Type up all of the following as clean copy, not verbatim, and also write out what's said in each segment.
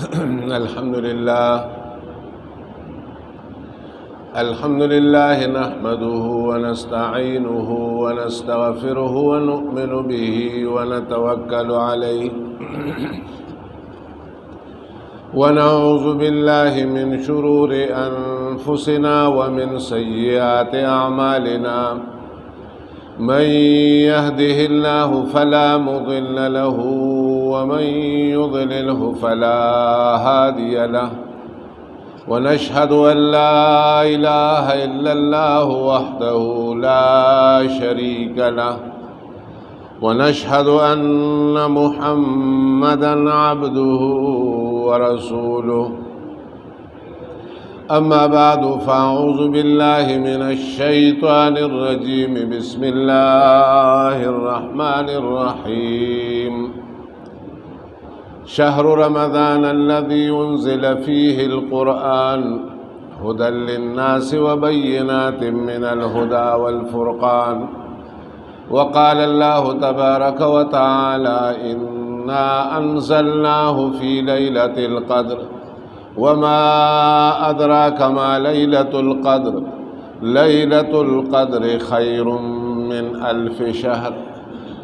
الحمد لله نحمده ونستعينه ونستغفره ونؤمن به ونتوكل عليه ونعوذ بالله من شرور أنفسنا ومن سيئات أعمالنا من يهده الله فلا مضل له ومن يضلله فلا هادي له ونشهد أن لا إله إلا الله وحده لا شريك له ونشهد أن محمدا عبده ورسوله أما بعد فأعوذ بالله من الشيطان الرجيم بسم الله الرحمن الرحيم شهر رمضان الذي أنزل فيه القرآن هدى للناس وبينات من الهدى والفرقان وقال الله تبارك وتعالى إنا أنزلناه في ليلة القدر وما أدراك ما ليلة القدر ليلة القدر خير من 1000 شهر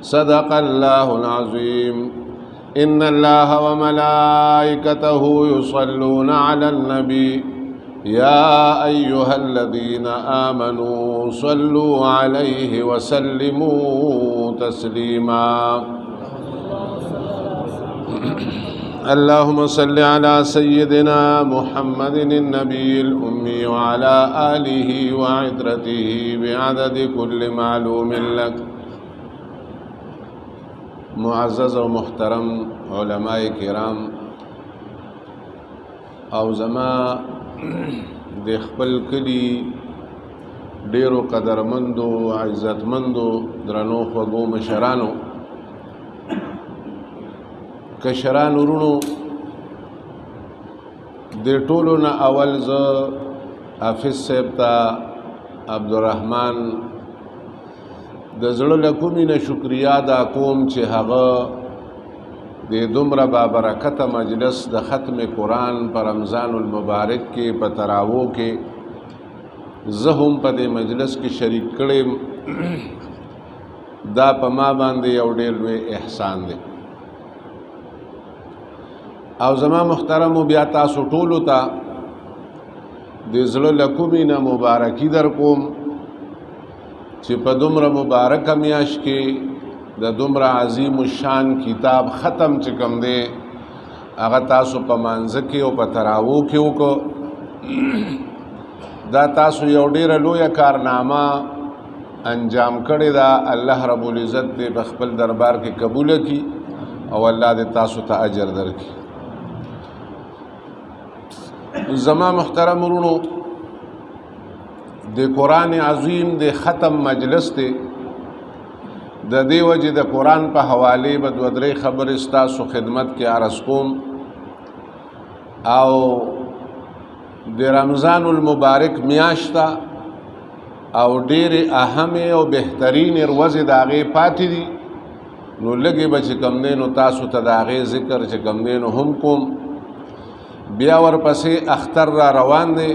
صدق الله العظيم إن الله وملائكته يصلون على النبي يا أيها الذين آمنوا صلوا عليه وسلموا تسليما اللهم صل على سيدنا محمد النبي الأمي وعلى آله وعترته بعدد كل معلوم لك. معزز و محترم علماء کرام او زما د خپل کلی ډیرو قدرمندو عزتمندو درنو خوږو مشرانو کشران ورونو د ټولو نه اول زه حافظ صاحب ته عبدالرحمن د زړه له کومې نه شکریا ادا کوم چې هغه د دومره بابرکته مجلس د ختم قرآن په رمضان المبارک کې په تراوو کې زه هم په دې مجلس کې شریک کړم. دا په ما باندې یو ډېر لوی احسان دی او زما محترمو بیا تاسو ټولو ته د زړه له کومې نه مبارکي در کوم چې په دومره مبارکه میاشت کې د دومره عظیم الشان کتاب ختم چې کوم دی هغه تاسو په مانځه کې او په تراوو کې وکړو. دا تاسو یو ډېره لویه کارنامه انجام کړې ده. الله رب العزت دې په خپل دربار کې قبوله کړي او الله دې تاسو ته اجر درکړي. زما محترم ورونو د قرآن عظیم د ختم مجلس دی د دې وجې د قرآن په حوالې به دوه درې خبرې ستاسو خدمت کې عرض کوم او د رمضان المبارک میاشت او ډېرې اهمې او بهترینې ورځې د هغې پاتې دي نو لږې به چې کوم دی نو تاسو ته د هغې ذکر چې کوم دی نو هم کوم. بیا ورپسې اختر را روان دی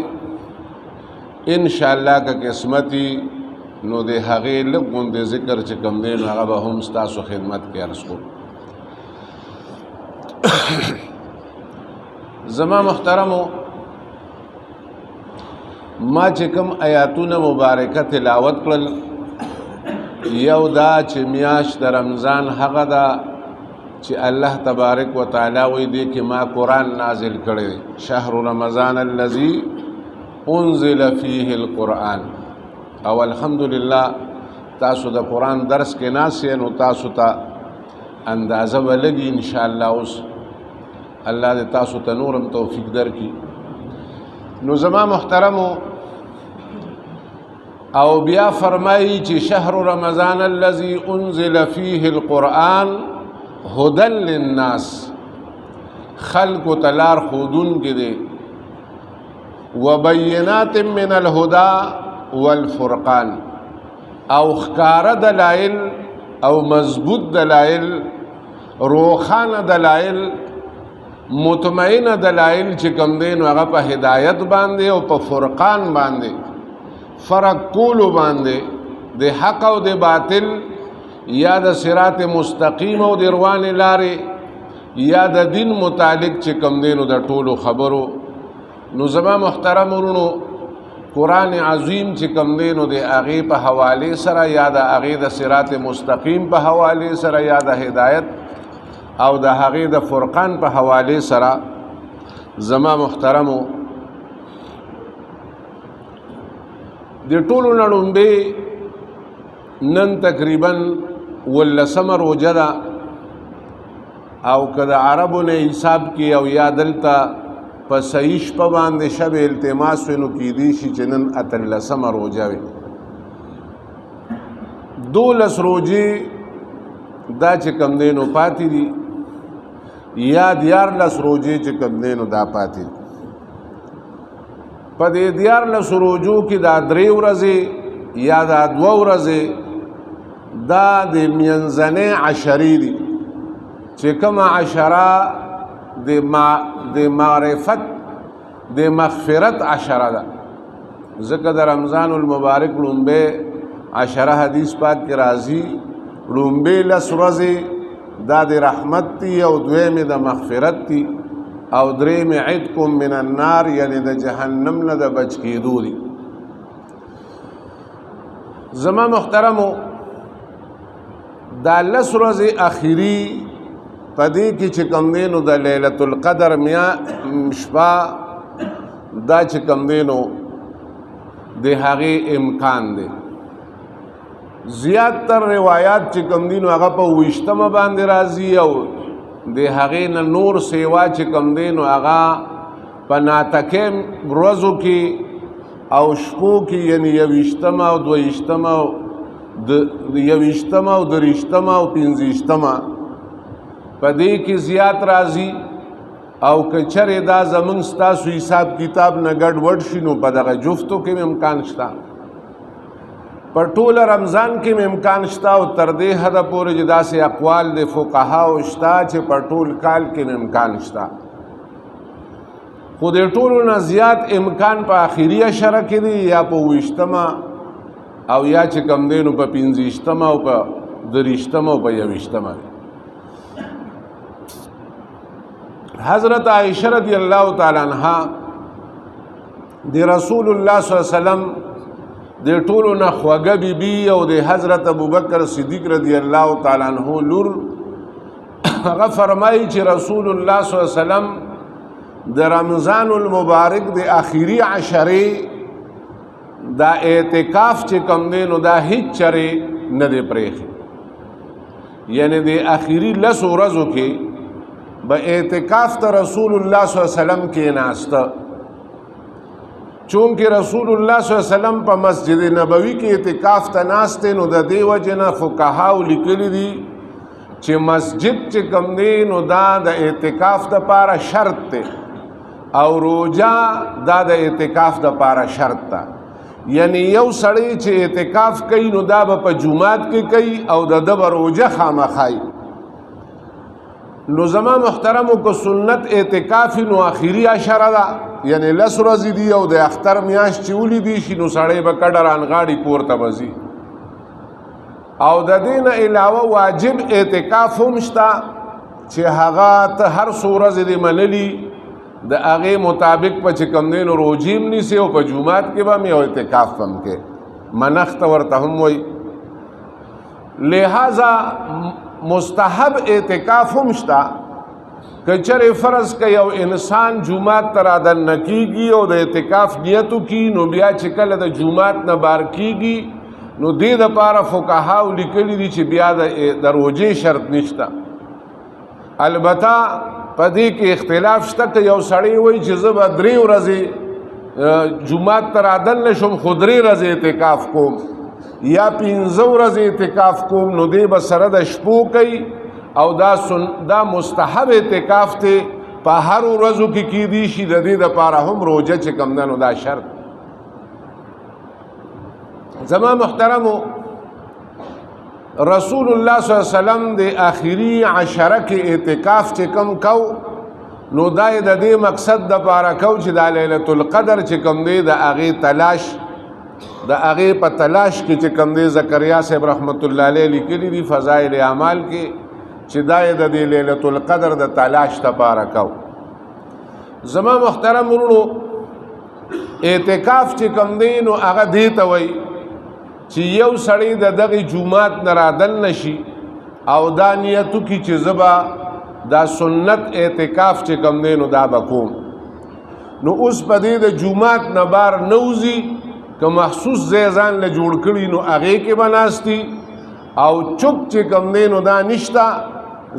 انشاءاللہ که قسمتی نو د هغې لږ غوندې ذکر چې کوم دی نو هغه به هم ستاسو خدمت کې عرض کوم. زما محترمو ما چې کوم آیاتونه مبارکه تلاوت کړل یو دا چې میاشت د رمضان هغه ده چې الله تبارک و تعالی وی دی کې ما قرآن نازل کړی شهر رمضان الذي انزل فيه القرآن او الحمدلله تاسو د قرآن درس کې ناسې نو تاسو ته اندازه ولګي انشاءالله. اوس الله دې تاسو ته نورم توفیق درکړي. نو زما محترمو او بیا فرمایي چې شهر رمضان الذي انزل فيه القرآن هدى للناس خلق تلار خودون کې دی وبینات من الهدى والفرقان او خکار دلائل او مضبوط دلائل روخان دلائل مطمئن دلائل چې کوم دی نو هغه په هدایت باندې او په فرقان باندې فرق کولو باندې د حق او د باطل یا د صراط مستقیم او د روان لارې یا د دین متعلق چې کوم دی نو د ټولو خبرو نو زما محترم ورونو قرآن عظیم چې کوم دی نو د هغې په حوالې سره یا د هغې د صراط مستقیم په حوالې سره یا د هدایت او د هغې د فرقان په حوالې سره زما محترمو د ټولو نه لومبې نن تقریبا 18 روژه ده او که د عربو نه حساب کې او یا دلته په صحیح شپه باندې شب التماس وي نو کیدی شي چې نن 18 روژه وي 12 روژې دا چې کوم دی نو پاتې دي یا 14 روژې چې کوم دی نو دا پاتې دي په دې 14 روژو کې دا 3 ورځې یا دا 2 ورځې دا د منځنۍ عشرې دي چې کومه عشره د معرفت د مغفرت عشره ده ځکه د رمضان المبارک لومبې عشره حدیث پاک کې راځي لومبې 10 ورځې دا د رحمت دي او دویمې د مغفرت دي او درېمې عتقکم من النار یعنی د جهنم نه د بچ کېدو دي زما محترمو دا 10 ورځې اخري پدې کې چې کوم دی نو د لیلۃ القدر شپه دا چې کوم دی نو د هغې امکان دی زیاتر روایات چې کوم دی نو هغه په 20مه باندې راځي او د هغې نه نور سیوا چې کوم دی نو هغه په ناتکې ورځو کې او شپو کې یعنی 21مه او 22مه او 21مه او 23مه او 25مه په دې کې زیات راځي او که چرې دا زمونږ ستاسو حساب کتاب نه ګډ وډ شي نو په دغه جفتو کې امکان شته په ټوله رمضان کې امکان شته او تر دې حده پورې چې داسې اقوال د فقهاو شته چې په ټول کال کې امکان شته خو د ټولو نه زیات امکان په آخري عشره کې دی یا په 20مه او یا چې کوم دی نو په 25مه او په 23مه او په 21مه حضرت عائشہ رضی اللہ تعالی عنہ دی رسول الله صلی الله علیه وسلم دی ټولو نه خوږه بیبي او د حضرت ابوبکر صدیق رضی الله تعالی عنہ لور هغه فرمایي چې رسول الله صلی الله علیه وسلم د رمضان المبارک د آخري عشرې دا اعتکاف چې کوم دی نو دا هیڅ چرې نه دی پرېښی یعنی د آخري 10 ورځو کې با اعتکاف تا رسول اللہ صلی اللہ علیہ وسلم کے ناستا چونکہ رسول اللہ صلی اللہ علیہ وسلم پا مسجد نبوی کے اعتکاف تا ناستے نو دا دے وجنا فقہاو لکلی دی چھ مسجد چھ کم دے نو دا اعتکاف دا پارا شرط تے او روجہ دا اعتکاف دا پارا شرط تا یعنی یو سڑی چھ اعتکاف کئی نو دا با پا جمعات کے کئی او دا با روجہ خامہ خائی نو زما محترمو کو سنت اعتکافی نو آخری عشره ده یعنی 10 ورځې دي او د اختر میاشت چې ولیدي شي نو سړی به کډه رانغاړي کور ته به ځي او د دې نه علاوه واجب اعتکاف هم شته چې هغه ته هر څو ورځې دې منلي د هغې مطابق په چې کوم دی نو روجې هم نیسي او په جومات کې به هم یو اعتکاف هم کې منښت ورته هم وایي لہذا مستحب اعتکاف هم شته که چرې فرض که یو انسان جومات ته رادن نه کیږي او د اعتکاف نیت وکړي نو بیا چې کله د جومات نه بار کیږي نو دې دپاره فقهاو لیکلي دي چې بیا د روجې شرط نشته البته په دې کې اختلاف شته که یو سړی وایي چې زه به 3 ورځې جومات ته رادن نه شم خو 3 ورځې اعتکاف کوم یا 15 ورځې اعتکاف کوم نو دی به سره د شپو کوي او دا مستحب اعتکاف ته په هر ورځو کې کیدی شي د دې دپاره هم روجه چې کوم ده نو دا شرط زما محترمو رسول الله صلی الله علیه وسلم د آخري عشره کې اعتکاف چې کم کو نو دا د دې مقصد د پاره کو چې دا لیلۃ القدر چې کوم دی د هغې تلاش د هغې په تلاش کې چې کوم دی زکریا صاحب رحمت الله علیه لیکلي دي فضائل اعمال کې چې دا د دې لیلۃ القدر د تلاش لپاره کو. زما محترم ورونو اعتکاف چې کوم دی نو هغه دې ته وایي چې یو سړی د دغې جومات نه رادن نشي او دا نیتو کې چې زبا دا سنت اعتکاف چې کوم دی نو دا به کوم. نو اوس په دې د جومات نه بار نوځي که مخصوص ځای ځان له جوړ کړي نو هغې کې به ناستي او چپ چې کوم دی نو دا نشته.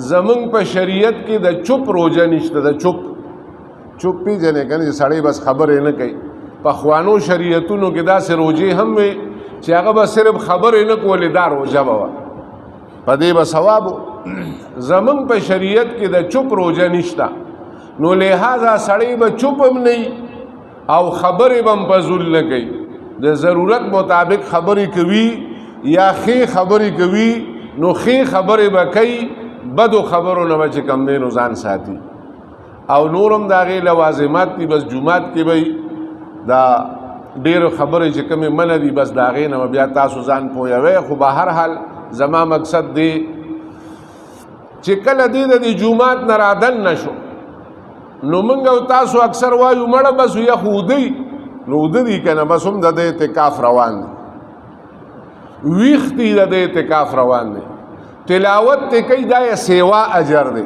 زمونږ په شریعت کې د چپ روجه نشته. د چپ پیژنې که نه چې سړی بس خبرې نه کوي. پخوانو شریعتونو کې داسې روجې هم وي چې هغه به صرف خبرې نه کولې دا روجه به وه په دې به ثواب. زمونږ په شریعت کې د چپ روجه نشته نو لہذا سړی به چپ هم نه او خبرې به هم فضول نه کوي. د ضرورت مطابق خبرې کوي یا ښې خبرې کوي نو ښې خبرې به کوي بدو خبرو نه به چې کوم دی نو ځان ساتي او نورم د هغې لوازمات دي. بس جومات کې به دا ډېرو خبرې چې کومې منع دي بس د هغې نه بیا تاسو ځان پوهوئ. خو به هر حال زما مقصد دی چې کله دې د دې جومات نه رادن نشو نو موږ او تاسو اکثر وایو مړه بس یخ اوده نو اوده دي که نه بس هم د دې اعتکاف روان دی. ویښ دي د دې اعتکاف روان دی. تلاوت ته کوي دا یې سیوا اجر دی.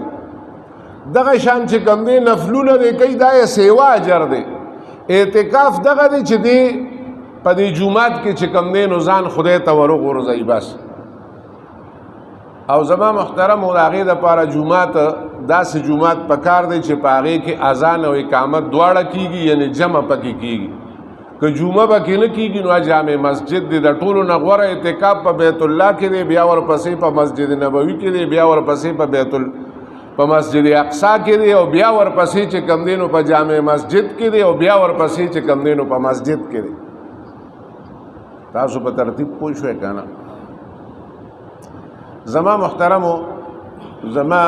دغه شان چې کوم دی نفلونه دی کوي دا یې سیوا اجر دی. اعتکاف دغه دی چې دی په دې جومات کې چې کوم دی نو ځان خدای ته ورغورځوي بس. او زما محترم او د هغې دپاره جومات داسې جومات پکار دی چې په هغې کې اذان او اقامت دواړه کیږي یعنی جمع پکې کیږي. که جمعه پکې نه کیږي نو جامع مسجد دی. د ټولو نه غوره اعتکاف په بیت الله کې دی بیا ورپسې په مسجد نبوي کې دی بیا ورپسې په مسجد اقصا کې دی او بیا ورپسې چې کوم دی نو په جامع مسجد کې دی او بیا ورپسې چې کوم دی نو په مسجد کې دی. تاسو په ترتیب پوه شوئ که نه؟ زما محترمو زما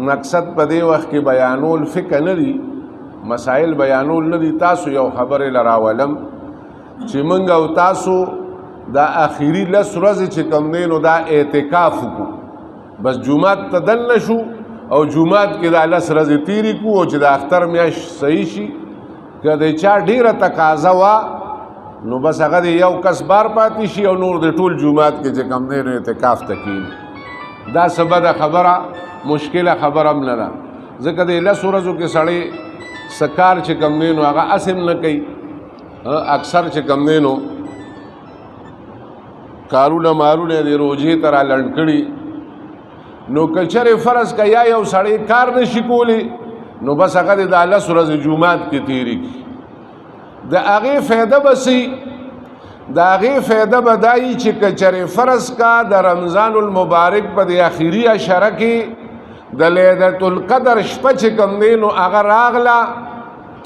مقصد په دې وخت کې بیانول فکر نه دي مسائل بیانول نه دي. تاسو یو خبرې لراولم چې موږ او تاسو دا آخري 10 ورځې چې کوم دی نو دا اعتکاف وکړو. بس جومات ته دن نشو او جومات کې دا 10 ورځې تیرې کړو او چې د اختر میاشت صحیح شي که د چا ډېره تقاضا وه نو بس هغه د یو کس بار پاتې شي او نور د ټول جومات کې چې کوم دی نو اعتکاف ته کښېني. دا څه بده خبره مشکله خبره هم نه ده ځکه د 10 ورځو کې سړی سکار چې کوم دی نو هغه اسم نه کوي. اکثر چې کوم دی نو کارونه مارونه د روجې ته را لنډ کړي نو که چېرې فرض که یا یو سړی کار نشي کولی نو بس هغه د 10 ورځې جومات کې تېرې کړي. د هغې فایده به څه د هغې فایده به دا وي چې که چېرې فرض کا د رمضان المبارک په د اخري عشره کې د لیلۃ القدر شپه چې کوم دی نو هغه راغله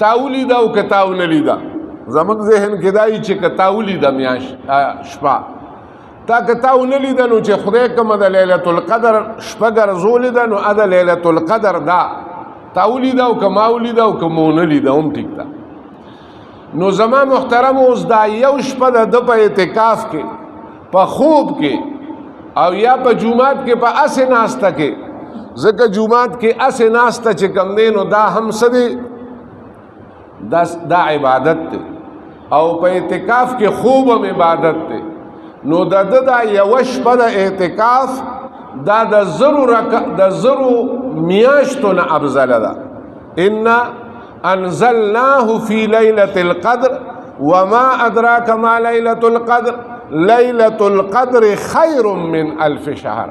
تا ولیده او که تا ونه لیده. زموږ ذهن کې دا وي چې که تا ولیده شپه تا که تا ونه لیده نو چې خدای کومه د لیلۃ القدر شپه ګرځولې ده نو د لیلۃ القدر دا تا ولیده او که ما ولیده او که مو ونه لیده هم ټیک ده. نو زما محترم اوس دا یو شپه د ده په اعتکاف کې په خوب کې او یا په جومات کې په اسې ناسته کې ځکه جومات کې اسې ناسته چې کوم دی نو دا هم څه دی دا عبادت دی او په اعتکاف کې خوب هم عبادت دی. نو د ده دا یوه شپه د اعتکاف دا د 1000 میاشتو نه افضله ده. انا انزلناه فی لیلة القدر وما ادراک ما لیلة القدر لیلة القدر خیر من 1000 شهر.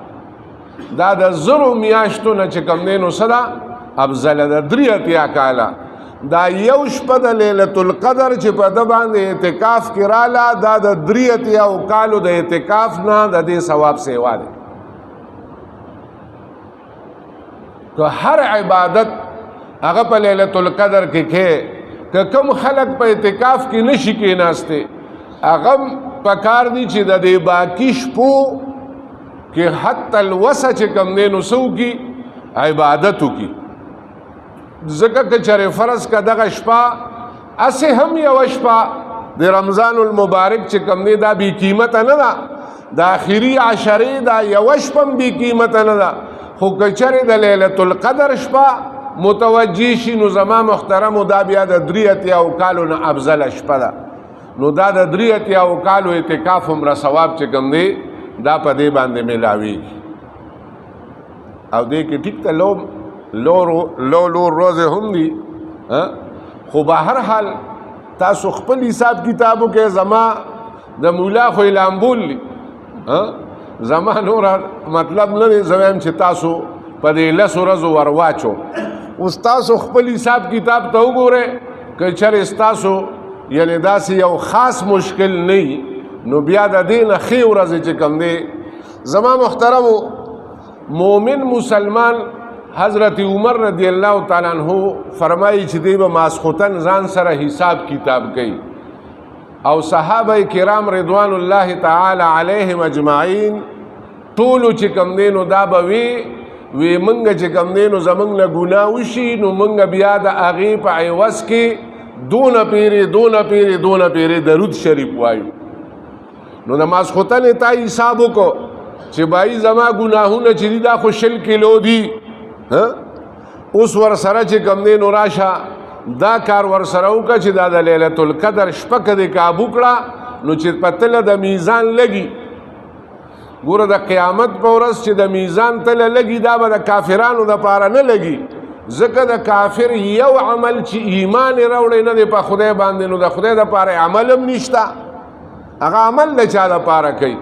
دا د 1000 میاشتو نه چې کوم دی نو څه ده افضله ده 83 کاله. دا یو شپه د لیلۃ القدر چې په ده باندې اعتکاف کې راله دا د 83 کالو د اعتکاف نه د دې ثواب سیوا دی. که هر عبادت هغه په لیلۃ القدر کې که کوم خلق په اعتکاف کې نشي کېناستی هغه پکار دی چې د دې باقي شپو کې حتی الوسع چې کوم دی نو څه وکړي عبادت وکړي. ځکه که چېرې فرض که دغه شپه هسې هم یوه شپه د رمضان المبارک چې کوم دی دا بې قیمته نه ده، د آخري عشرې دا یوه شپه هم بې قیمته نه ده، خو که چېرې د لیلة القدر شپه متوجه شي نو زما محترمو دا بیا د 83 کالو نه افضله شپه ده. نو دا د 83 کالو اعتکاف عمره ثواب چې کوم دی دا په دې باندې میلاویږي. او دې کې ټیک ته لو روزه هم دي، خو به هر حال تاسو خپل حساب کتابو کې زما د مولا خو لامبول لی زما نور مطلب نه دی زویم چې تاسو په دې 10 ورځو ورواچو. اوس تاسو خپل حساب کتاب ته وګورئ، که چېرې ستاسو یعنې داسې یو خاص مشکل نه نو بیا د دې نه ښې ورځې چې کوم دی زما محترمو مومن مسلمان حضرت عمر رضی الله تعالی عنہ فرمایي چې دی به ماسخوتن ځان سره حساب کتاب کوي، او صحابه کرام رضوان الله تعالی علیهم اجمعین ټولو چې کوم دی نو دا به وی منګه چې کوم دی نو زمونږ نه ګناه وشي نو منګه بیا د هغې په عوض کې دونه پیرې درود شریف وایو. نو د ماسخوتنې تا حساب وکړو چې بایی زما ګناهونه چې دي دا خو 100 کیلو دي، اوس ورسره چې کوم دی نو راشه دا کار ورسره وکړه چې دا د لیلة القدر شپه که دې کابو کړه نو چې په تله د میزان لګي. ګوره د قیامت په ورځ چې د میزان تله لګي دا به د کافرانو دپاره نه لګي، ځکه د کافر یو عمل چې ایمان یې راوړی نه دی په خدای باندې نو د خدای دپاره عمل هم نشته، هغه عمل د چا دپاره کوي.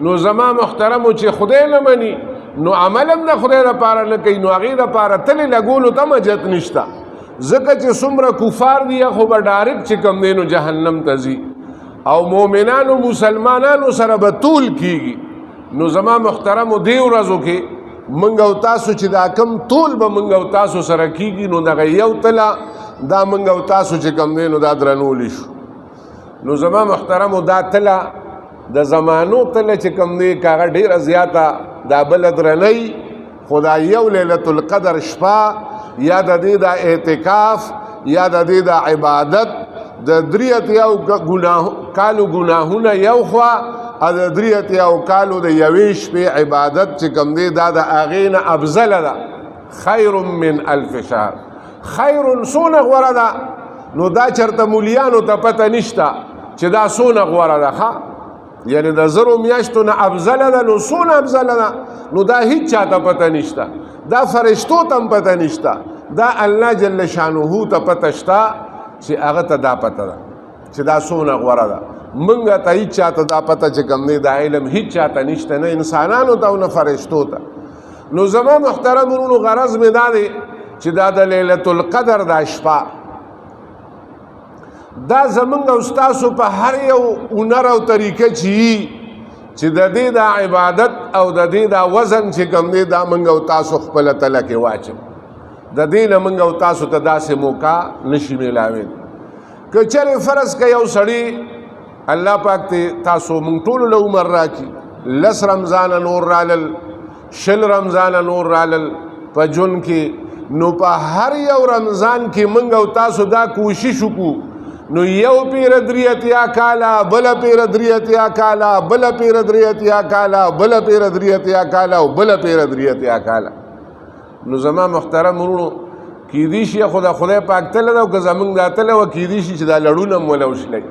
نو زما محترمو چې خدای نه مني نو عمل هم د خدای دپاره نه کوي، نو هغې دپاره تلې لګولو ته مجت نشته، ځکه چې څومره کفار دي خو به ډایرکټ چې کوم دی نو جهنم ته ځي، او مؤمنانو مسلمانانو سره به طول کیږي. نو زما محترمو دې ورځو کې منګ او تاسو چې دا کم طول به منګ او تاسو سره کیږي نو دغه یو تله دا منګ او تاسو چې کوم دی نو دا درنولی شو. نو زما محترمو دا تله د زمانو تله چې کوم دی که هغه ډېره زیاته دا بله درنی، خو دا یو لیلة القدر شپه یا د دې د اعتکاف یا د دې د عبادت د 83 کالو ګناهونه یو خوا او د 83 کالو د یوې شپې عبادت چې کوم دی دا د هغې نه افضله ده. خیر من 1000 شهر، خیر څونه غوره ده. نو دا چېرته مولیانو ته پته نشته چې دا څونه غوره ده، ښه یعنې د 1000 میاشتو نه افضله ده. نو څونه افضله ده نو دا هیڅ چاته پته نشته، دا فرشتو ته هم پته نشته، دا الله جل شانه ته پته شته چې هغه ته دا پته ده چې دا څونه غوره ده. منګه ته هیڅ چاته دا پته چې کوم دی دا علم هیڅ چاته نشته، نه انسانانو ته او نه فرشتو ته. نو زما محترم ورونو غرض مې دا دی چې دا د لیلة القدر دا شپه دا زمونږ او ستاسو په هر یو هنر او طریقه چې د دې دا عبادت او د دې دا وزن چې کوم دی دا منګ او تاسو خپله تله کې واچو، د دې نه منګ او تاسو ته داسې موقع نشي میلاوید. که چېرې فرض که یو سړي الله پاک ته تاسو مونږ ټولو له عمر راکړي 10 رمضانه نور رالل 20 رمضانه نور رالل په ژوند کې، نو په هر یو رمضان کې منګ او تاسو دا کوشش وکړو نو یو پیر 83 کاله، بله پیر 83 کاله، بله پیر 83 کاله، بله پیر 83 کاله او بله پیر 83 کاله. نو زما محترم ورونو کیدی شي خو د خدای پاک تله ده او که زمونږ دا تله وه کیدی شي چې دا لړونه م ولوشلی.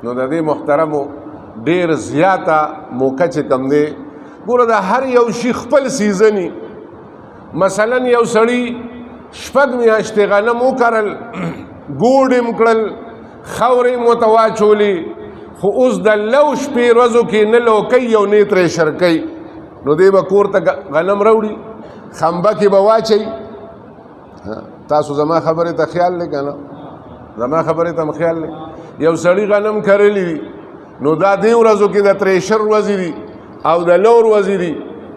نو د دې محترمو ډېر زیاته موقع چې کوم دی ګوره د هر یو شي خپل سیزني. مثلا یو سړي 6 میاشتې غنم وکرل، ګوډ یې کړل، خاورې یې متواچولې، خو اوس د لو شپې ورځو کې نه لو کوي او نه ترېشر کوي، نو دی به کور ته غنم راوړي، خمبه کې به واچوي. تاسو زما خبرې ته خیال دی که نه؟ زما خبرې ته م خیال دی. یو سړي غنم کرلی دي نو دا دې ورځو کې د ترېشر ورځې دي او د لور ورځې دي،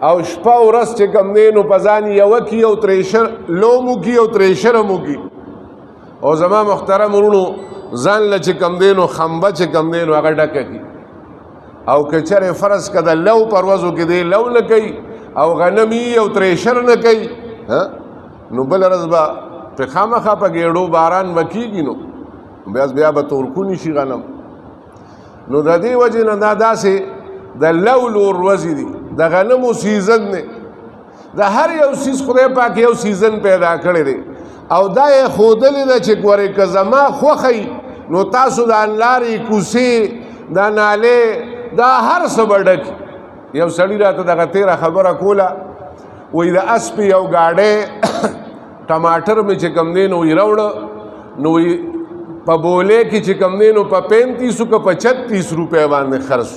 او شپه ورځ چې کوم دی نو په ځان یوه کي او ترېشر لو مو کي او ترېشر مو کي. او زما محترم ورونو ځان له چې کوم دی نو خمبه چې کوم دی نو هغه ډکه کي، او که چېرې فرض که د لو په ورځو کې دی لو نه کوي او غنم یي او ترېشر نه کوي، نو بل ورځ به په خامخا په ګېډو باران به کېږي نو بیا به تورکونی شي غنم. نو د دې وجې نه دا داسې د لولو ورځې دي، د غنمو سیزن دی. د هر یو سیز خدای پاک یو سیزن پیدا کړی دی او دا یې ښودلې ده چې ګورې که زما خوښی نو تاسو د انلارې کوڅې دا نالې دا هر څه به ډک. یو سړي راته دغه تېره خبره کوله، وایي د اسپې یو گاډی ټماټر مې چې کوم دی نو وایي راوړه، نو وایي په بولې کې چې کوم دی نو په 35 که په 36 روپۍ باندې خرڅ.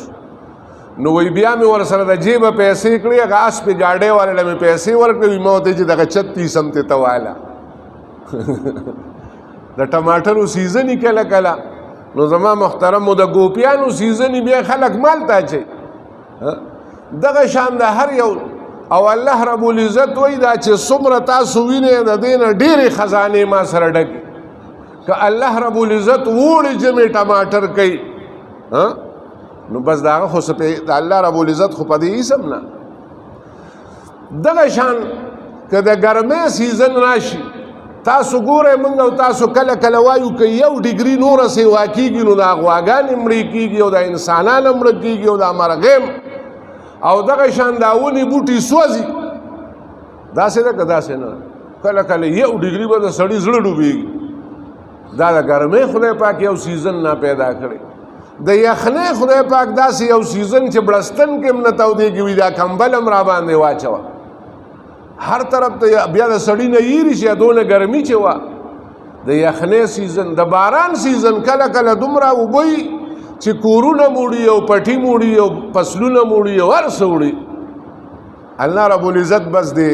نو وایي بیا مې ورسره د جیبه پیسې کړې، هغه اسپې ګاډۍ والې له مې پیسې ورکړې، ما ورته چې دغه 36 هم ته واله. د ټماټرو سیزن یې کله کله. نو زما محترمو د ګوپیانو سیزن یې بیا خلک مال ته اچوي. دغه شان د هر یو او الله رب العزت وایي دا چې څومره تاسو وینئ د دې نه ډېرې خزانې ما سره ډکې. که الله رب العزت وړې جمع ټماټر کوي نو بس د هغه خو څه د الله رب العزت خو په دې اسم نه. دغه شان که د ګرمۍ سیزن راشي تاسو ګورئ موږ او تاسو کله کله وایو که 1 ډګري نوره سیوا کېږي نو دا غواګانې مړې کېږي او د انسانان هم مړه کېږي او دا مرغۍ او دغه شان دا ونې بوټي سوځي. داسې ده که داسې نه؟ کله کله 1 ډګري به د سړي زړه ډوبېږي. دا د ګرمۍ خدای پاک یو سیزن نه پیدا کړی. د یخنۍ خدای پاک داسې یو سیزن چې بړستن کې هم نه تودېږي وي دا کمبل هم را باندې واچوه. هر طرف ته بیا د سړي نه ایري شي دونه ګرمي چې وه. د یخنۍ سیزن، د باران سیزن کله کله دومره اوبه وي چې کورونه موړي او پټي موړي او فصلونه موړي او هر څه وړي. الله رب العزت بس دی.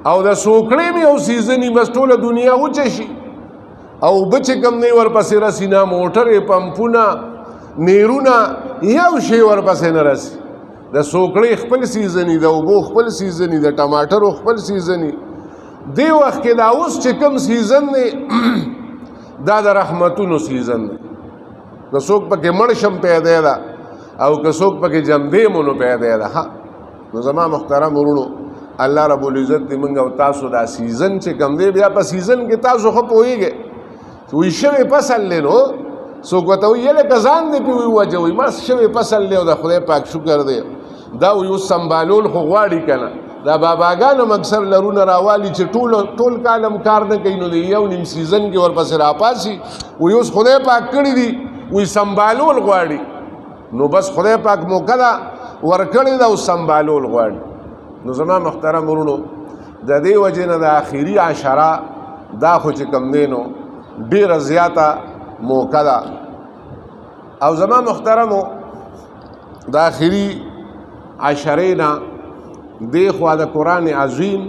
او د سوکړې مې یو سیزن وي بس ټوله دنیا وچه شي او اوبه چې کوم دی ورپسې رسي نه موټرې پمپونه نیرونه یو شی ورپسې نه رسي. د سوکړې خپل سیزني، د اوبو خپل سیزني، د ټماټرو خپل سیزني. دې وخت کې دا اوس چې کوم سیزن دی دا د رحمتونو سیزن دی. که څوک پکې مړ شم پیدا ده او که څوک پکې جمدې مو نو پیدا ده. ها نو زما محترم ورونو الله رب العزت دې موږ او تاسو دا سیزن چې کوم دی بیا په سیزن کې تاسو ښه پوهېږئ چې وایي شوی فصل دی نو څوک ورته وایي لکه ځان دې پې ووجوئ مست شوی فصل دی او د خدای پاک شکر دی. دا وایي اوس سنبالول خو غواړي که نه. دا باباګان هم اکثر لرونه راوالي چې ټول کال هم کار نه کوي نو د 1 سیزن کې ورپسې راپاسي. وایي اوس خدای پاک کړي دي وایي سنبالول غواړي نو بس خدای پاک موقع ده ورکړې ده او سنبالول غواړي. نو زما محترم ورونو د دې وجې نه د آخري عشره دا خو چې کوم دی نو ډېره زیاته موقع ده. او زما محترمو د آخري عشرې نه دې خوا د قرآن عظیم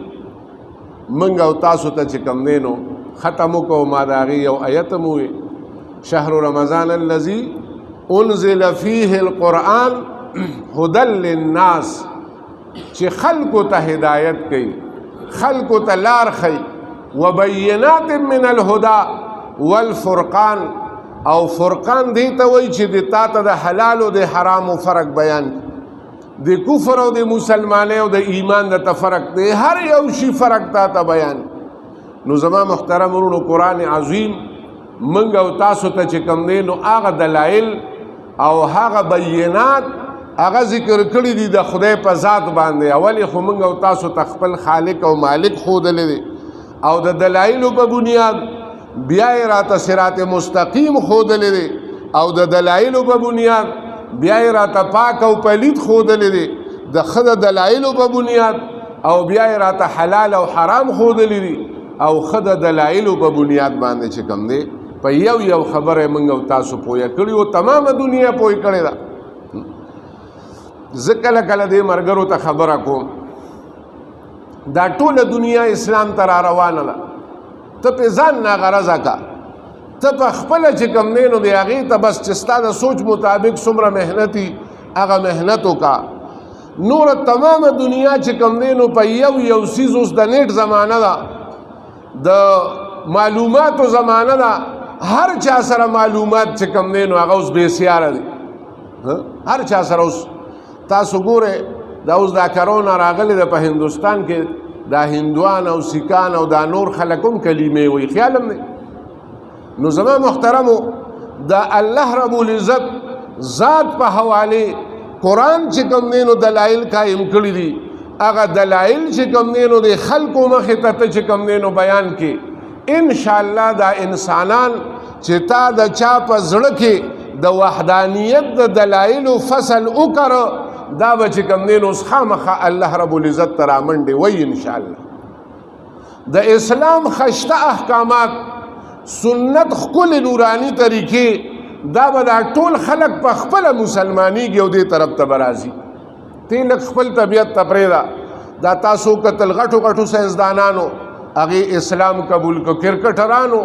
موږ او تاسو ته چې کوم دی نو ختم وکړو. ما د هغې یو ایت هم ووی شهر رمضان الذي انزل فيه القرآن هدى للناس، چې خلکو ته هدایت کوي، خلکو ته لار ښیي. وبینات من الهدى والفرقان، او فرقان دی ته وایي چې د تا ته د حلال او د حرامو فرق بیان، د کفر او د مسلمانۍ او د ایمان د ته فرق دی، هر یو شي فرق تا ته بیان. نو زما محترم ورونو قرآن عظیم منګ او تاسو ته چې کوم دی نو هغه دلایل او هغه بینات هغه ذکر کړي دي د خدای په ذات باندې. اول خو منګ او تاسو ته خپل خالق او مالک ښودلی دی او د دلایلو په بنیاد بیا یې راته صراط مستقیم ښودلی دی او د دلایلو په بنیاد بیا یې راته پاک او پلید ښودلی دی د ښه د دلایلو په بنیاد او بیا یې راته حلال او حرام ښودلی دي او ښه د دلایلو په بنیاد باندې چې کوم دی په یو خبره موږ او تاسو پوهه کړي او تمامه دنیا پوهه کړې ده. زه کله کله دې ملګرو ته خبره کوم دا ټوله دنیا اسلام ته را روانه ده، ته پې ځان ناغرضه که، ته په خپله چې کوم دی نو د هغې ته بس چې ستا د سوچ مطابق څومره محنتي هغه محنت وکړه. نوره تمامه دنیا چې کوم دی نو په یو څیز اوس د نیټ زمانه ده، د معلوماتو زمانه ده، هر چا سره معلومات چې کوم دی نو هغه اوس بېسیاره دي. هر چا سره اوس تاسو ګورئ دا اوس دا کرونا راغلی ده په هندوستان کې دا هندوان او سیکان او دا نور خلک هم کلمې وایي، خیال هم دی. نو زما محترمو دا الله رب العزت ذات په حواله قرآن چې کوم دی نو دلایل قایم کړي دي، هغه دلایل چې کوم دی نو د خلکو مخې ته چې کوم دی نو بیان کې انشاءالله دا انسانان چې تا د چا په زړه کې د وحدانیت د دلایلو فصل وکړه دا به چې کوم دی نو اوس خامخا الله رب العزت ته رامنډې وایي انشاءالله. د اسلام خشته احکامات سنت ښکلې نوراني طریقې دا به دا ټول خلک په خپله مسلمانېږي او دې طرف ته به راځي. تی لږ خپل طبیعت ته پرېږده. دا تاسو کتل غټو غټو ساینسدانانو هغې اسلام قبول کو، کرکټرانو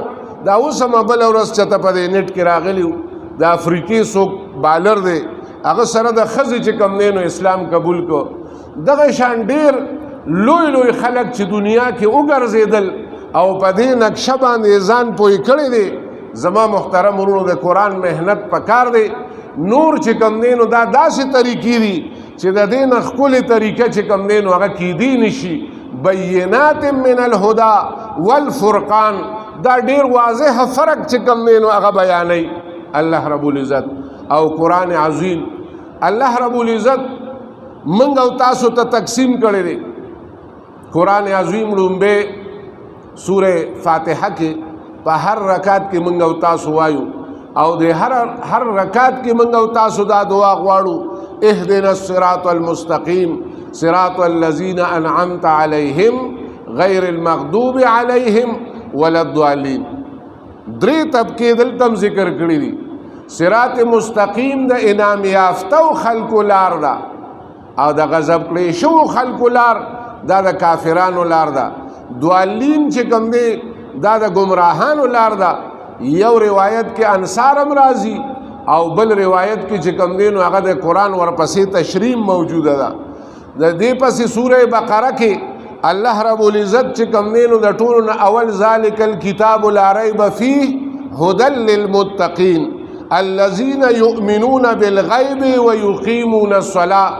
دا اوس هم بله ورځ چېته په دې نیټ کې راغلي وو د افریقې څوک بالر دی هغه سره د ښځې چې کوم دی نو اسلام قبول کو. دغه شان ډېر لوی لوی خلک چې دنیا کې وګرځېدل او په دې نقشه باندې ځان پوه کړی دی. زما محترم ورونو د قرآن محنت پکار دی. نور چې کوم دی نو دا داسې طریقې دي چې د دې نه ښکلې طریقه چې کوم دی نو هغه کیدی نشي. بینات من الهدى والفرقان دا ډیر واضح فرق چې کوم دی نو هغه بیانوي الله رب العزت او قرآن عظیم. الله رب العزت موږ او تاسو ته تقسیم کړی دی. قرآن عظیم لومبه سوره فاتحه کې په هر رکعت کې موږ او تاسو وایو او د هر رکعت کې موږ او تاسو دا دعا غواړو اهدنا الصراط المستقیم صراط الذين انعمت عليهم غير المغضوب عليهم ولا الضالين. درې طبقې دلته ذکر کړي دي. صراط مستقیم د انعام یافتو خلکو لار ده او د غضب کړي شو خلکو لار دا د کافرانو لار ده. دوالین چې کوم دی دا د گمراهانو لار ده. یو روایت کې انصار هم راځي او بل روایت کې چې کوم دی نو هغه د قرآن ورپسې تشریح موجوده ده. د دې پسې سوره بقره کې الله رب العزت چې کوم دی نو د ټولو نه اول ذالک الکتاب لا ریب فیه هدى للمتقین الذین یؤمنون بالغیب ویقیمون الصلاة.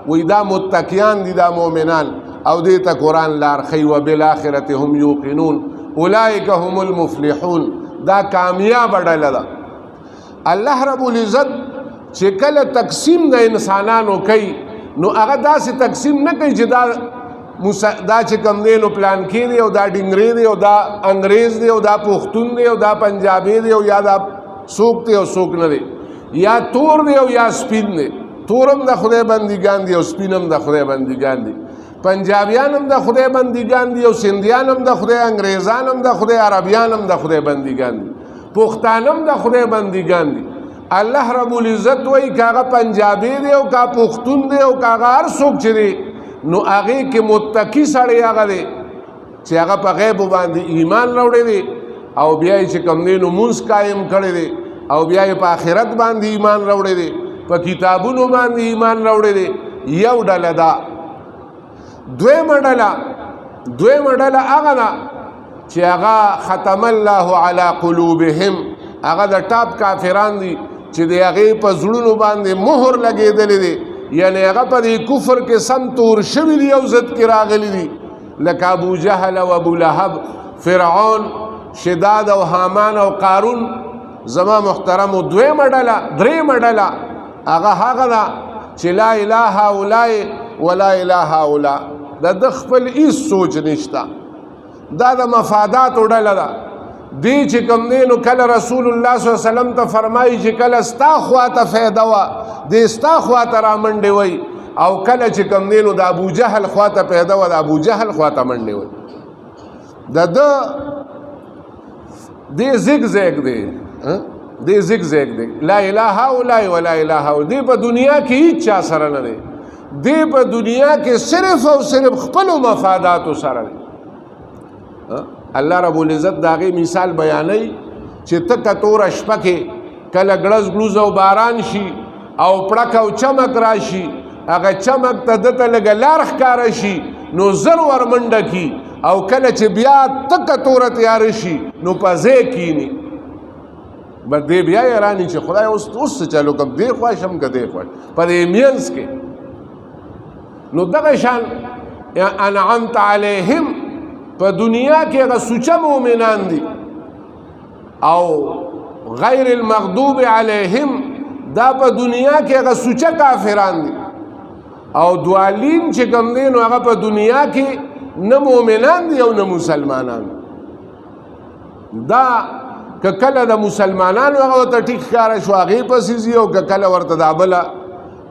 وی دا متقیان دي دا مؤمنان او دې ته قرآن لار ښیي وبالآخرة هم یوقنون اولئک هم المفلحون. دا کامیاب ډله ده. الله رب العزت چې کله تقسیم د انسانانو کوي نو هغه داسې تقسیم نه کوي چې دا چې کوم دی نو پلان کې دی او دا ډنګرې دی او دا انګریز دی او دا پښتون دی او دا پنجابي دی او یا دا څوک دی او څوک نه دی، یا تور دی او یا سپین دی. تور هم د خدای بندګان دي او سپین هم د خدای بندګان دي. پنجابیان هم د خدای بندګان دي او سندیان هم د خدای، انګریزان هم د خدای، عربیان هم د خدای بندګان دي، پښتانه هم د خدای بندګان دي. الله رب العزت وایي که هغه پنجابي دی او که پښتون دی او که هغه هر څوک چې دی نو هغې کې متقي سړی هغه دی چې هغه په غیبو باندې ایمان راوړی دی او بیا یې چې کوم دی نو مونځ قایم کړی دی او بیا یې په آخرت باندې ایمان راوړی دی، په کتابونو باندې ایمان راوړی دی. یو ډله ده. دویمه ډله هغه ده چې هغه ختم الله علی قلوبهم، هغه د ټاپ کافران دي چې د هغې په زړونو باندې مهر لګېدلی دی، یعنی هغه په دې کفر کې سم تور شوي دي او ضد کې راغلی دي، لکه ابو جهل او ابو لهب، فرعون، شداد او حامان او قارون. زما محترمو دویمه ډله درېیمه ډله هغه ده چې لا اله هؤلاء ولا اله هؤلاء، د خپل هیڅ سوچ نشته. دا د مفاداتو ډله ده. دی چې کوم دی نو کله رسول الله صلی الله علیه وسلم ته فرمایي چې کله ستا خواته فایده وه دی ستا خواته رامنډې وی، او کله چې کوم دی نو د ابو جهل خواته پیدا وه د ابو جهل خواته منډې وی. د ده دی زیګ زیګ دی، دی زیګ زیګ دی. لا اله هؤلاء ولا اله هؤلاء. دی په دنیا کې هیڅ چا سره نه دی. دی په دنیا کې صرف او صرف خپلو مفاداتو سره دی. الله رب العزت د هغې مثال بیانوي چې ته که توره شپه کې کله ګړز ګلوز او باران شي او پړک او چمک راشي، هغه چمک ته دته لږه لار ښکاره شي نو زر ورمنډه کي، او کله چې بیا تکه توره تیاره شي نو په ځای کیني. بس دی بیا حیراني چې خدای اوس څه چلو کوم، دې خوا شم که دې خوا په دې مینځ کې. نو دغه شان انعمت علیہم په دنیا کې هغه سوچه مؤمنان دي او غیر المغضوب علیہم دا په دنیا کې هغه سوچه کافران دي او دوالین چې کوم دي نو هغه په دنیا کې نه مؤمنان دي او نه مسلمانان دا که کله د مسلمانانو هغه ته ټیک ښکاره شو هغې پسې ځي او که کله ورته دا بله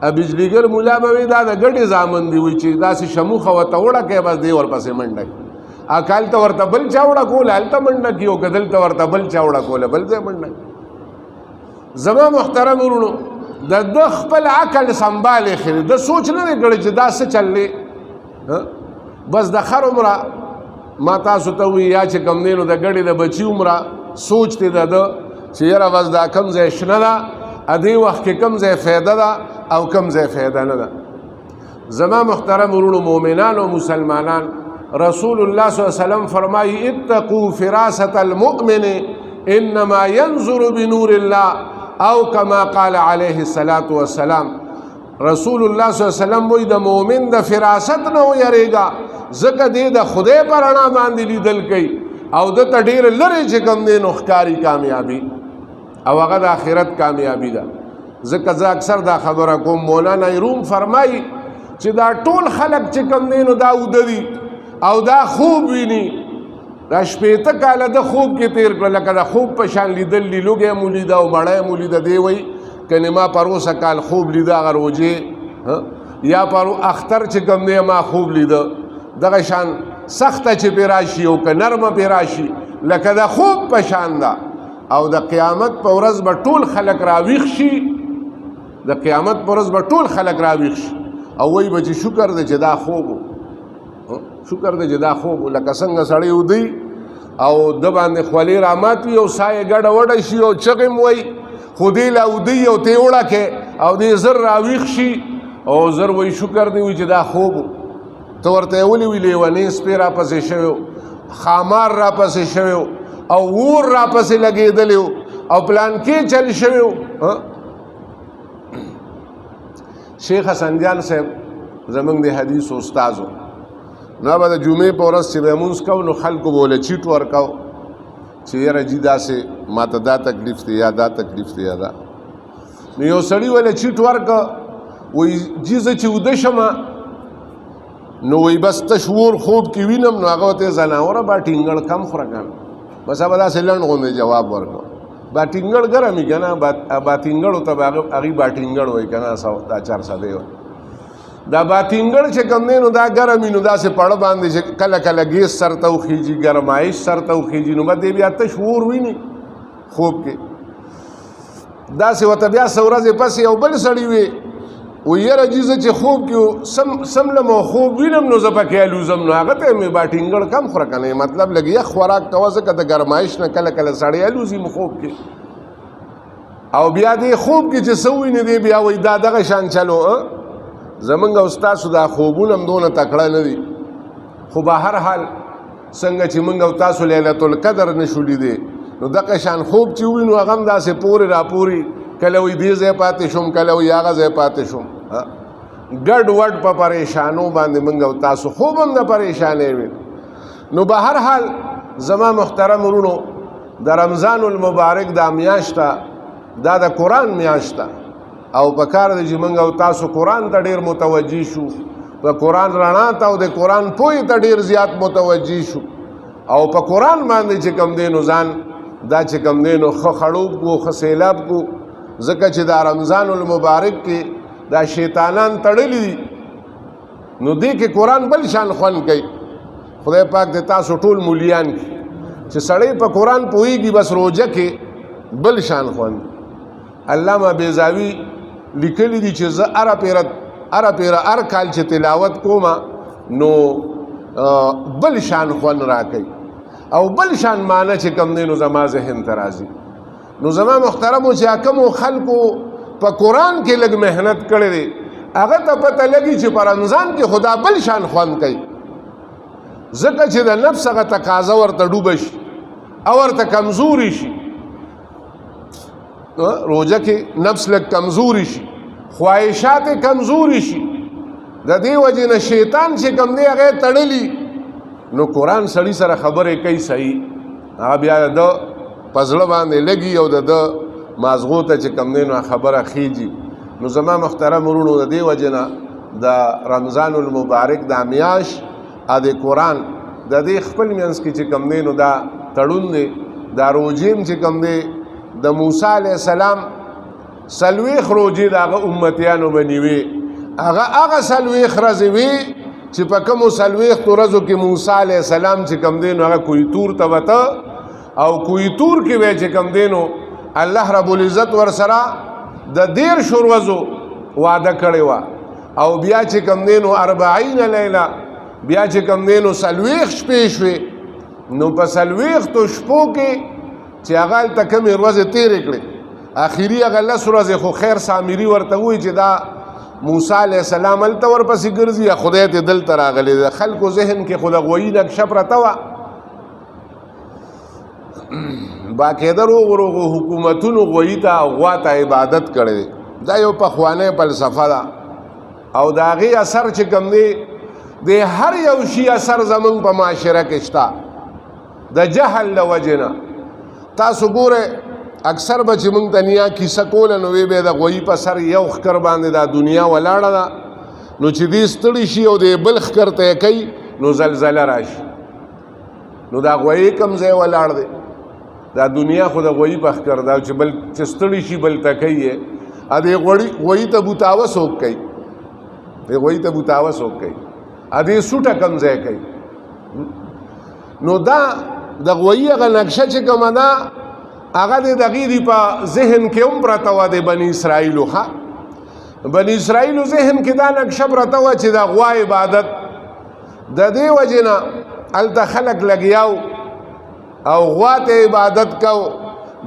بجلیګر مولا به وي دا د ګډې زامن دي وي چې داسې شموخه ورته وړه کوي بس دی ورپسې منډه کوي هلته ورته بل چا وړه کوله هلته منډه کي او که دلته ورته بل چا وړه کوله بل ځای منډه کوي زما محترم ورونو د ده خپل عقل سنبال ایښی د سوچ نه دی کړی چې دا څه چل دی بس د خر عمره ما تاسو ته ووایي یا چې کوم دی نو د ګډې د بچي عمره سوچ دی د ده چې یاره بس دا کوم ځای شنه ده ادې وخت کې کوم ځای فایده ده او کوم ځای فایده نه ده زما محترم ورونو مؤمنان او مسلمانان رسول الله صلی الله علیه وسلم فرمایي اتقوا فراست المؤمن انما ينظر بنور الله او کما قال علیه الصلاة والسلام رسول الله صلی الله علیه وسلم وایي د مؤمن د فراست نه ویریږه ځکه دی د خدای په رڼا باندې لیدل کوي او د ته ډېر لرې چې کوم دی نو ښکاري کامیابي او هغه د آخرت کامیابي ده ځکه زه اکثر دا خبره کوم مولانا روم فرمایي چې دا ټول خلک چې کوم دی نو دا اوده دي او دا خوب ویني دا شپېته کاله د خوب کې تېر کړه لکه د خوب په شان لیدل دي لوږی مو لیده او مړی مو لیده دی وایي کنې ما پروسه کال خوب لیده هغه روجې یا اختر چې کوم دی ما خوب لیده دغه شان سخته چې پې راشي او که نرمه پې راشي لکه د خوب په شان ده او د قیامت په ورځ به ټول خلک راویښ شي د قیامت په ورځ به ټول خلک راویښ شي او وایي به چې شکر دی چې دا خوب و شکر دی چې دا خوب و لکه څنګه سړی ودی او د باندې خولې رامات وي او ساه یې ګډه وډه شي او چغې م وایي خو دی لا ودی او تی وړه کې او دی زر راویښ شي او زر وایي شکر دی وایي چې دا خوب و ته ورته یې ولې وي لیونی سپی راپسې شوی و خامار راپسې شوی و او اور راپسې لګېدلی و او پلانکې چل شوی و شیخ حسن جان صاحب زمونږ د حدیث استاذ و نو به د جمعې په ورځ چې به یې مونځ کوو نو خلکو به ولې چیټ ورکوو چې یاره جي داسې ما ته دا تکلیف دی یا دا تکلیف دی یا دا نو یو سړي ولې چیټ ورکه وایي جي زه چې وده شمه نو وایي بس تش ور خوب کې وینم نو هغه ورته زناوره با ټینګړ کم خوره کنه بس هغه داسې لنډ غوندې جواب ورکړو با ټینګړ ګرم وي که نه با ټینګړو ته به هغې با ټینګړ وایي که نه دا 400 وایي دا با ټینګړ چې کوم دی نو دا ګرم وي نو داسې پړه باندې چې کله کله ګیس سر ته وخیږي ګرمایش سر ته وخیږي نو به دی بیا تش ور ویني خوب کې داسې ورته بیا څه ورځې پسې یو بل سړي وي و یاره جي زه چې خوب کې سملم او خوب وینم نو زه پکې الوزم نو هغه ته مې با ټینګړ کم خوره که نه مطلب لږ یخ خوراک کوه ځکه د ګرمایش نه کله کله سړی الوزي مو خوب کې او بیا دې خوب کې چې څه وویني دی بیا وایي دا دغه شان چلو زمونږ او ستاسو دا خوبونه هم دونه تکړه نه دي خو به هر حال څنګه چې موږ او تاسو لیلة القدر نه شو لیدی نو دغه شان خوب چې ووینو هغه هم داسې پورې راپورې کله وایي دې ځای پاتې شوم کله وایي هغه ځای پاتې شوم ګډ وډ په پریشانو باندې موږ او تاسو خوب هم د پریشانۍ وي نو به هر حال زما محترم ورونو د رمضان المبارک دا میاشته دا د قرآن میاشته او په کار دی چې موږ او تاسو قرآن ته ډېر متوجه شو په قرآن رڼا ته او د قرآن پوهې ته ډېر زیات متوجه شو او په قرآن باندې چې کوم دی نو ځان دا چې کوم دی نو ښه خړوب کو ښه سیلاب کو ځکه چې دا رمضان المبارک کې دا شیطانان تړلی دي نو دې کې قرآن بل شان خوند کوي خدای پاک د تاسو ټول مولیان کې چې سړی په قرآن پوهېږي بس روژه کې بل شان خوند علامه بیضاوي لیکلی دي چې زه اره پیره هر کال چې تلاوت کومه نو بل شان خوند راکوي او بل شان معنی چې کوم دی نو زما ذهن ته راځي نو زما محترمو چې کومو خلکو په قرآن کې لږ محنت کړی دی هغه ته پته لګي چې په رمضان کې خدا بل شان خوند کوي ځکه چې د نفس هغه تقاضا ورته ډوبه شي او ورته کمزوري شي روژه کې نفس لږ کمزوري شي خواهشات کمزوري شي د دې وجې نه شیطان چې کوم دی هغه تړلی نو قرآن سړي سره خبرې کوي صحیح هغه بیا د په زړه باندې لګي او د مازغو ته چې کوم دی نو خبره خیږي. نو زما محترم ورونو د دې وجې نه د رمضان المبارک دا میاش د قرآن د دې خپل منځ کې چې کوم دی نو دا تړون دی دا روجیم چې کوم دی د موسی علیه السلام سلویخ روجې د هغه امتیانو بنی وي هغه سلویخ ورځې وي چې په کومو سلویختو ورځو کې موسی علیه السلام چې کوم دی نو هغه کوی تور ته وته او کوی تور کې وی چې کوم دی نو الله رب العزت ورسره د 13 ورځو وعده کړې وه او بیا چې کوم دی نو 40 لیله بیا چې کوم دی نو سلویخ شپې شوې نو په سلویختو شپو کې چې هغه هلته کمې ورځې تېرې کړې اخري هغه 10 ورځې خو خیر سامري ورته وایي چې دا موسی علیه السلام هلته ورپسې ګرځي یا خدای ته دلته راغلی د خلکو ذهن کې خو د غویي نقشه پرته وه باقاعده روغ روغو حکومتونو غویي ته او غوا ته عبادت کړی دی دا یو پخوانی فلسفه ده او د هغې اثر چې کوم دی د هر یو شي اثر زمونږ په معاشره کې شته د جهل له وجې نه تاسو ګورئ اکثر به چې مونږ ته نیا کیسه کوله نو وی به د غویي په سر یو ښکر باندې دا دنیا ولاړه ده نو چې دې ستړي شي او د بل ښکر ته یې کوي نو زلزله راشي نو دا غویي کوم ځای ولاړ دی دا دنیا خو د غویي په ښکر ده چې بل چې ستړي شي بل ته کوي یې دې غویي ته بوتاوه څوک کوي دې غویي ته بوتاوه څوک کوي دې سوټه کوم ځای کوي نو دا د غویي هغه نقشه چې کومه ده هغه د دغې دی په ذهن کې هم پرته وه د بني اسرائیلو ښه بني اسرائیلو ذهن کې دا نقشه پرته وه چې د غوا عبادت د دې وجې نه هلته خلک لګیاو او غوا ته عبادت کو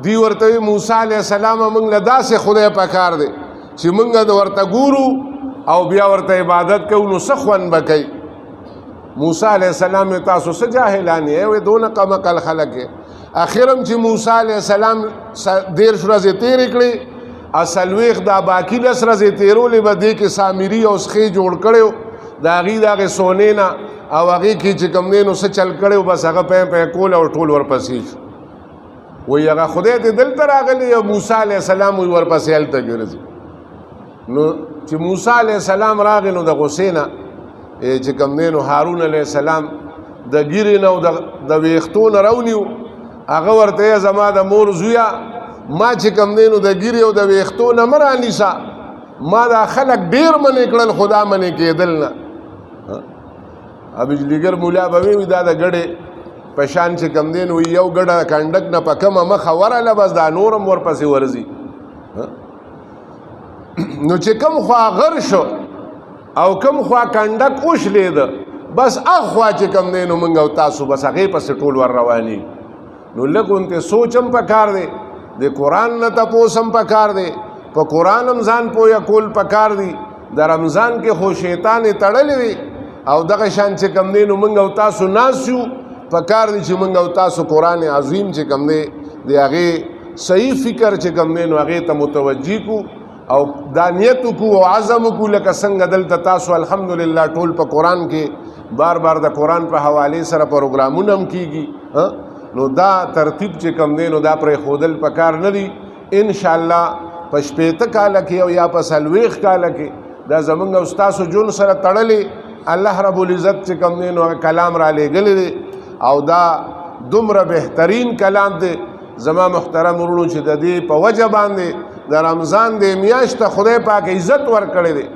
دی ورته وی موسی علیه السلام موږ له داسې خدای پکار دی چې موږ د ورته ګورو او بیا ورته عبادت کوو نو څه خوند به کوي موسی علیه السلام تاسو څه جاهلان یې وی دونه کمقل خلک یې اخرم چې موسی علیه السلام 13 ورځې تېرې کړې څلوېښت دا باقي 10 ورځې تېرولې به دې کې سامري او سخې جوړ کړی د هغې د هغې سونې نه او هغې کې چې کوم دی نو څه چل کړی بس هغه پی کول او ټول ورپسې شو وایي هغه خدای ته دلته راغلی او موسی علیه السلام وایي ورپسې هلته ګرځي نو چې موسی علیه السلام راغی نو د غصې نه چې کوم دی نو هارون علیه السلام د ګیرې نه او د ویښتو نه راونیو هغه ورته زما د مور زویا ما چې کوم دی نو د ګیرې او د ویښتو نه مه رانیسه ما دا خلک ډېر منې کړل خو دا منې کېدل نه بجلیګر مولا به وي دا د ګډې په شان چې کوم دی نو یو ګډه کنډک نه په کومه مخه ورله بس دا نورم ورپسې ورځي نو چې کوم خوا غر شو او کوم خوا کنډک وشلېده بس هغه خوا چې کوم دی نو موږ او تاسو بس هغې پسې ټول ور رواني نو لږ غونتې سوچ هم پکار دی د قرآن نه تپوس هم پکار دی په قرآن هم ځان پویه کول پکار دی د رمضان کې خو شیطان یې تړلی دی او دغه شان چې کوم دی نو موږ او تاسو ناست یو پکار دی چې موږ او تاسو قرآن عظیم چې کوم دی د هغې صحیح فکر چې کوم دی نو هغې ته متوجه کو او دا نیت کو او عزم کو لکه څنګه دلته تاسو الحمدلله ټول په قرآن کې بار بار د قرآن په حوالې سره پروګرامونه هم کیږي نو دا ترتیب چې کوم دی نو دا پرېښودل پکار نه دي انشاءالله په 15 کاله کې او یا په 40 کاله کې دا زمونږ او ستاسو جون سره تړلی الله رب العزت چې کوم دی نو کلام را لېږلی دی او دا دومره بهترین کلام دی زما محترم ورونو چې د دې په وجه باندې د رمضان د میاشت ته خدای پاک عزت ورکړی دی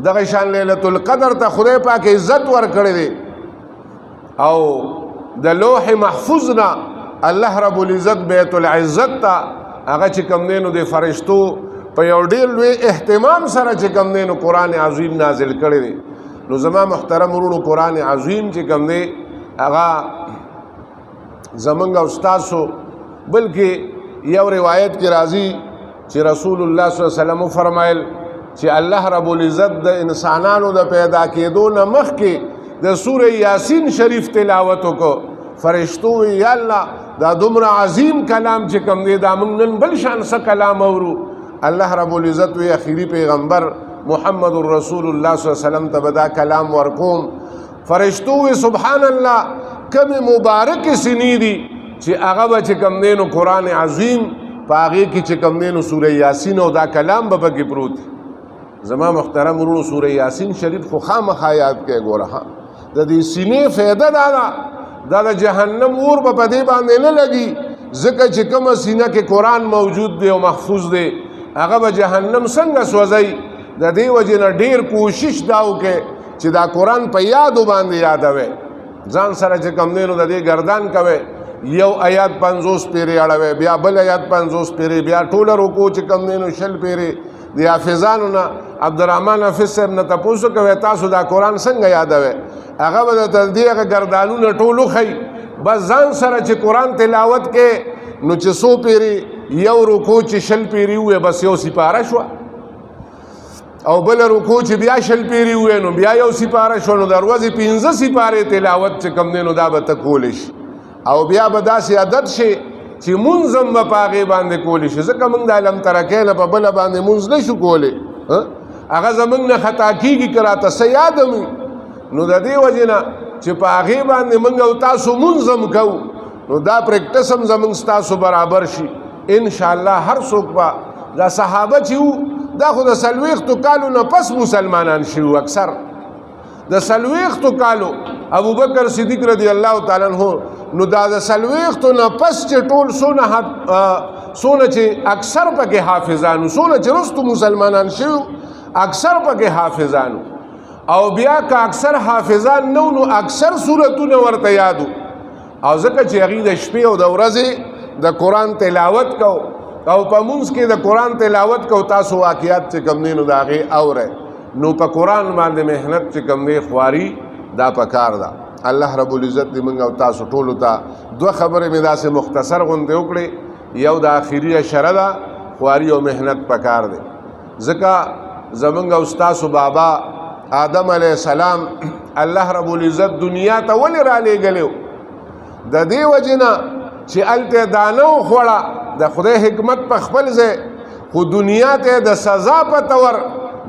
دغه شان لیلة القدر ته خدای پاک عزت ورکړی دی او د لوح محفوظ نه الله رب العزت بیت العزت ته هغه چې کوم دی نو د فرشتو په یو ډېر لوی اهتمام سره چې کوم دی نو قرآن عظیم نازل کړی دی نو زما محترم ورونو قرآن عظیم چې کوم دی هغه زمونږ او ستاسو بلکې یو روایت کې راځي چې رسول الله صلی الله علیه وسلم فرمایل چې الله رب العزت د انسانانو د پیدا کېدو نه مخکې د سوره یاسین شریف تلاوت وکړو فرشتو وی یا الله دا دومره عظیم کلام چې کوم دی دا موږ نن بل شان څه کلام اورو الله رب العزت وی اخیری پیغمبر محمد رسول الله صلی الله علیه وسلم ته به دا کلام ورکوم. فرشتو وی سبحان الله کم مبارک سینې دي چې هغه به چې کوم دی نو قرآن عظیم په هغې کې چې کوم دی نو سوره یاسین او دا کلام به پکې پروت. زما محترم ورونو سوره یاسین شریف خو خامخا یاد کړئ. ګوره د دې سینې فایده دا ده دا د جهنم اور به په دې باندې نه لګي، ځکه چې کومه سینه کې قرآن موجود دی او محفوظ دی هغه به جهنم څنګه سوځوي. د دې وجې نه ډېر کوشش دا وکړئ چې دا قرآن په یادو باندې یادوئ. ځان سره چې کوم دی نو د دې ګردان کوئ، یو آیات 50 پیرې اړوئ، بیا بل آیات 50 پیرې، بیا ټوله رکوع چې کوم دی نو 20 پیرې. د حافظانو نه عبدالرحمن حافظ صاحب نه تپوسو کوئ تاسو دا قرآن څنګه یادوئ، هغه به درته د دې هغه ګردانونه ټول وښیي. بس ځان سره چې قرآن تلاوت کې نو چې 100 پیرې یو رکوع چې 20 پیرې ووایې بس یو سپاره شوه، او بل رکوع چې بیا 20 پیرې ووایې نو بیا یو سپاره شوه. نو د ورځې 15 سپارې تلاوت چې کوم دی نو دا به ته کولی شي، او بیا به داسې عادت شي چې مونځ هم به په هغې باندې کولی شي. ځکه موږ د علم ترکۍ نه په بله باندې مونځ نه شو کولی، هغه زموږ نه خطا کېږي که راته څه یاد هم وي. نو د دې وجې نه چې په هغې باندې موږ او تاسو مونځ هم کوو نو دا پریکټس هم زموږ ستاسو برابر شي انشاءالله. هر څوک به دا صحابه چې وو دا خو د 40 کالو نه پس مسلمانان شوي، اکثر د 40 کالو ابوبکر صدیق رضی الله تعالی عنہ نو دا د 40 نه پس چې ټول څونه چې اکثر پکې حافظانو، څونه چې وروستو مسلمانان شوي اکثر پکې حافظانو، او بیا که اکثر حافظان نو نو اکثر صورتونه ورته یادو. او ځکه چې هغوی د شپې او د ورځې د قرآن تلاوت کو او په مونځ کې د قرآن تلاوت کو، تاسو واقعات چې کوم دی نو د هغې اورئ. نو په قرآن باندې محنت چې کوم دی خواري دا پکار ده. الله رب العزت دې موږ او تاسو ټولو ته 2 خبرې مې داسې مختصر غوندې وکړې. یو د آخري اشره ده خواري او محنت پکار دی، ځکه زموږ او ستاسو بابا آدم علیه السلام الله رب العزت دنیا ته ولې رالیږلی و؟ د دې وجې نه چې هلته دانه وخوړه د خدای حکمت په خپل ځای، خو دنیا ته د سزا په طور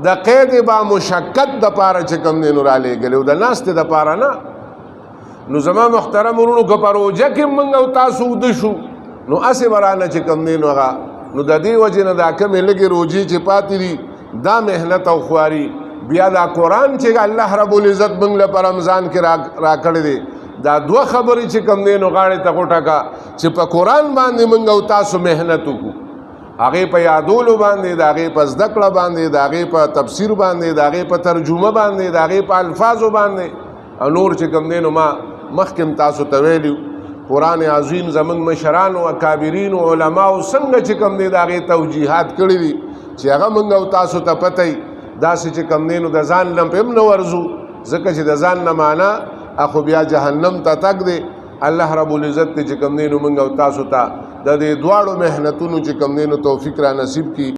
د قید با مشقت دپاره چې کوم دی نو رالیږلی و، د ناستې دپاره نه. نو زما محترم ورونو که په روژه کې موږ او تاسو اوده شو نو هسې به رانه چې کوم دی نو هغه نو د دې وجې نه دا کمې لږې روژې چې پاتې دي دا محنت او خواري، بیا دا قرآن چې الله رب العزت موږ له په رمضان کې راکړی دی دا 2 خبرې چې کوم دی نو غاړې ته غوټه کا چې په قرآن باندې موږ او تاسو محنت وکړو، هغې په یادولو باندې، د هغې په زده کړه باندې، د هغې په تفسیر باندې، د هغې په ترجمه باندې، د هغې په الفاظو باندې او نور چې کوم دی نو ما مخکې تاسو ته ویلي قرآن عظیم زموږ مشرانو اکابرینو علماو څنګه چې کوم دی د هغې توجیحات کړي دي چې هغه موږ او تاسو ته پته وي. داسې چې کوم دی نو د ځان نه هم نه ورځو، ځکه چې د ځان نه معنا اخو بیا جهنم ته تګ دی. الله رب العزت چې کوم دی نو موږ او تاسو ته د دې دواړو محنتونو چې کوم دی نو توفیق را نصیب کړي.